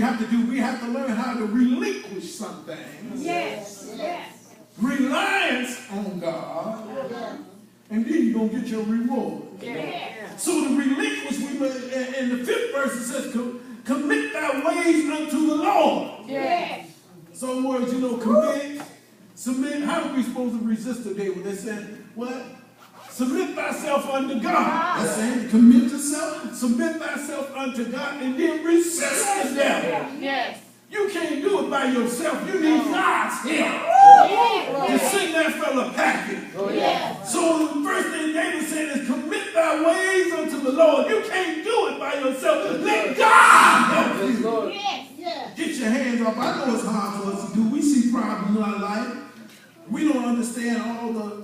have to do? We have to learn how to relinquish some things. Yes. Yes. Reliance on God. And then you're going to get your reward. Yes. So to relinquish, in the 5th verse it says, commit thy ways unto the Lord. Yes. Some words, commit, submit. How are we supposed to resist the devil? They said, what? Submit thyself unto God. That's saying commit yourself, submit thyself unto God, and then resist the devil. Yes. You can't do it by yourself. You need God's help. To send that fella packing. So the first thing David said is commit thy ways unto the Lord. You can't do it by yourself. Let God help you. Get your hands up. I know it's hard for us to do. We see problems in our life. We don't understand all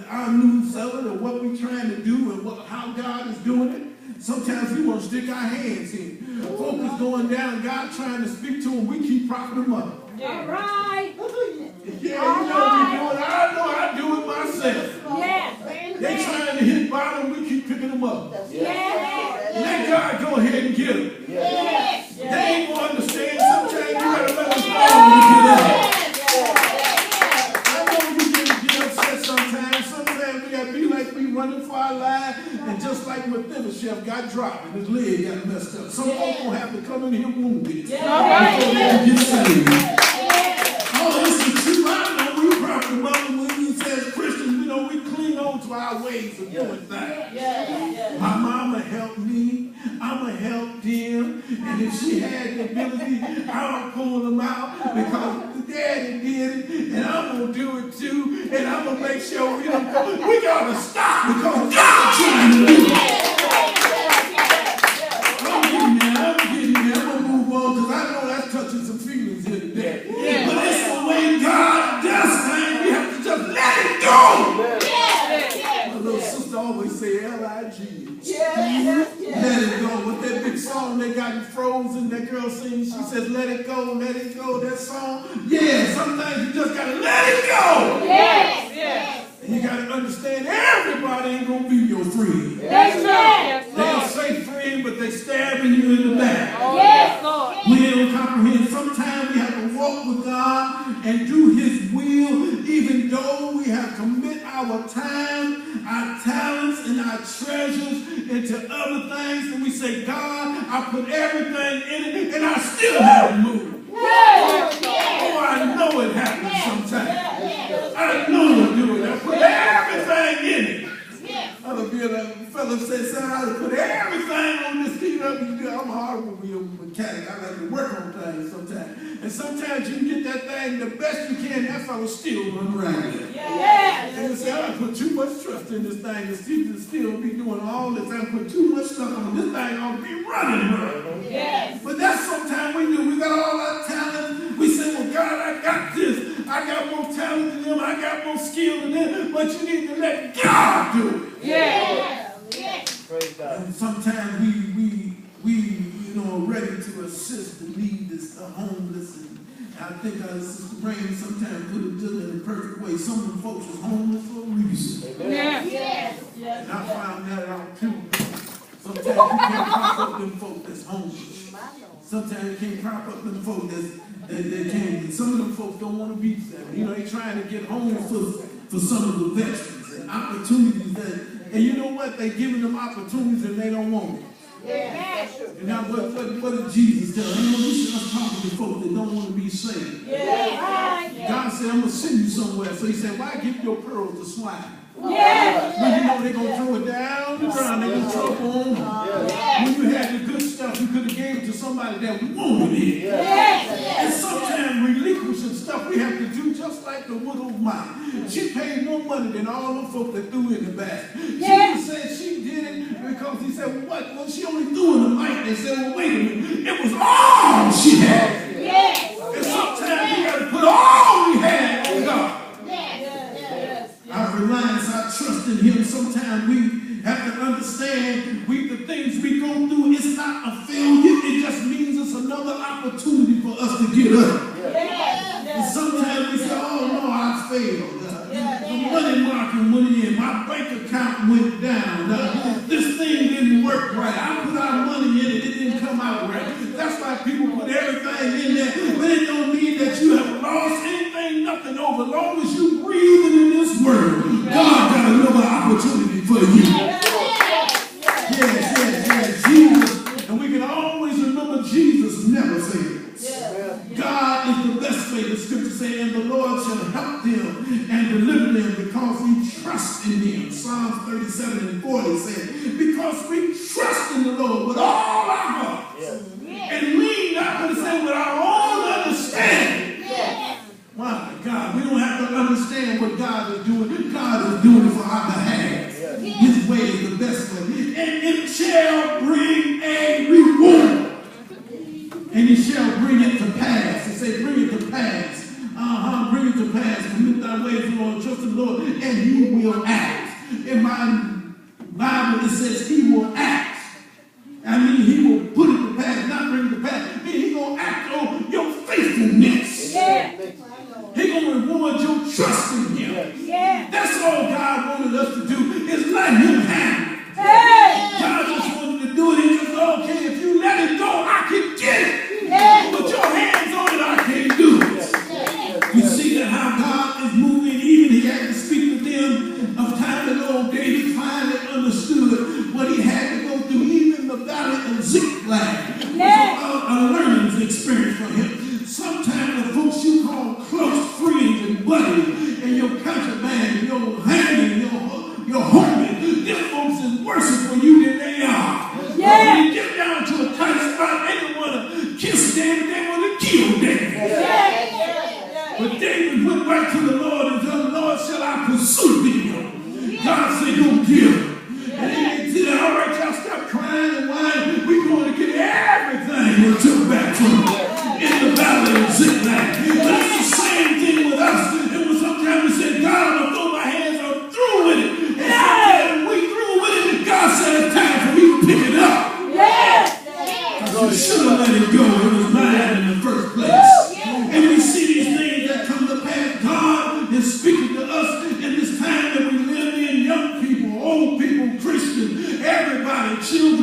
our news of it or what we're trying to do and how God is doing it. Sometimes we want to stick our hands in. Folk is going down, God trying to speak to them, we keep propping them up. All right. Yeah, I know I do it myself. Yes. They trying to hit bottom, we keep picking them up. Yes. Let God go ahead and get them. Yes. They ain't going to understand. Sometimes you got to let us know when we get up. I know you get upset sometimes. Sometimes we got to be like we running for our life. And just like Mephibosheth got dropped and his leg got messed up. Some folks will have to come in here wounded. Before they can get saved. Oh, this is true. I know we probably when we say as Christians, we cling on to our ways of doing things. My mama helped me. I'ma help them. And if she had the ability, I'll pull them out because the daddy did it. And I'm going to do it too. And I'm going to make sure we got to stop because God's trying to do it. I'm getting there. I'm going to move on because I know that's touching some feelings here today. But it's the way God does things. We have to just let it go. My little sister always say L-I-G. Let it go. With that big song they got in Frozen, that girl sings, she says, let it go, that song. Yeah, sometimes you just got to let it go. Yes. And you got to understand everybody ain't going to be your friend. That's right. They'll say friend, but they stabbing you in the back. Yes, Lord. We don't comprehend. Sometimes we have to walk with God and do his will, even though we have commit our time, our talents, and our treasures into other things. And we say, God, I put everything in it, and I still haven't moved. Oh, I know it happens sometimes. I know you do it. I put everything in it. Other fellow said, son, I put everything on this thing up. I'm a horrible mechanic. I like to work on things sometimes. And sometimes you get that thing the best you can, that fellow still run around there. And you say, I put too much trust in this thing. The students still be doing all this. I put too much stuff on this thing. I'll be running. But that's sometimes we do. We got all our talent. We say, well, God, I got this. I got more talent than them. I got more skill than them. But you need to let God do it. And sometimes we are ready to assist the needy, the homeless, and I think Sister Rain sometimes put it in a perfect way. Some of them folks was homeless for a reason. And I found that out too. Sometimes you can't prop up them folks that's homeless. Sometimes you can't prop up them folks that can't. Some of them folks don't want to be there. They trying to get homes for some of the veterans and opportunities and you know what? They're giving them opportunities and they don't want it. And now what did Jesus tell them? You should not talk to folks that don't want to be saved. God said, I'm going to send you somewhere. So he said, why give your pearls to swine? When you know they're going to throw it down the ground, they're going to trouble on them. When you had the good stuff, you could have gave it to somebody that wanted it. And sometimes relinquishing stuff we have to do just like the widow mom. She paid more money than all the folk that threw in the bag. Jesus said she did it because he said, well, what? Well, she only threw in the mite. They said, well, wait a minute. It was all she had. And sometimes we got to put all we had on God. Our reliance, our trust in him. Sometimes we have to understand the things we go through, it's not a failure. It just means it's another opportunity for us to get up. And sometimes we say, oh no, I failed. The money market went in. My bank account went down. This thing didn't work right. I put our money in it. It didn't come out right. That's why people put say, and the Lord shall help them and deliver them because we trust in him. Psalms 37 and 40 said, because we trust in the Lord with all our heart. And lean not to say with our own understanding. My God, we don't have to understand what God is doing. God is doing it for our behalf. His way is the best way. And it shall bring a reward. And he shall bring it to pass. He said, bring it to pass. Bring it to pass. Commit thy ways, Lord. Trust in the Lord. And he will act. In my Bible, it says he will act. I mean, he will put it to pass, not bring it to pass. I mean, he's going to act on your faithfulness. He's going to reward your trust in him. That's all God wanted us to do, is let him handle it. God just wanted to do it. He just said, okay, if you let it go, I can get it. Put your hands on it, I can't do it. You see that how God is moving. Even he had to speak to them of time ago. David finally understood what he had to go through. Even the valley of Ziklag was a learning experience for him. Sometimes the folks you call close friends and buddies and your countryman, and your handman, your homie, them folks is worse for you than they are. When you get down to a tight spot, they don't want to kiss David, they want to kill David. But David went back to the Lord and said, Lord, shall I pursue thee? God said, don't kill him. And he said, all right, y'all stop crying and whining. We're going to get everything we took back from him in the valley of Ziklag. But it's the same thing with us. And when sometimes we say, God, I'm going to throw my hands, I'm through with it. And sometimes we through with it, and God said, it's time for me to pick it up. You should have let it go. It was mine in the first place. And we see these things that come to pass. God is speaking to us in this time that we live in. Young people, old people, Christians, everybody, children.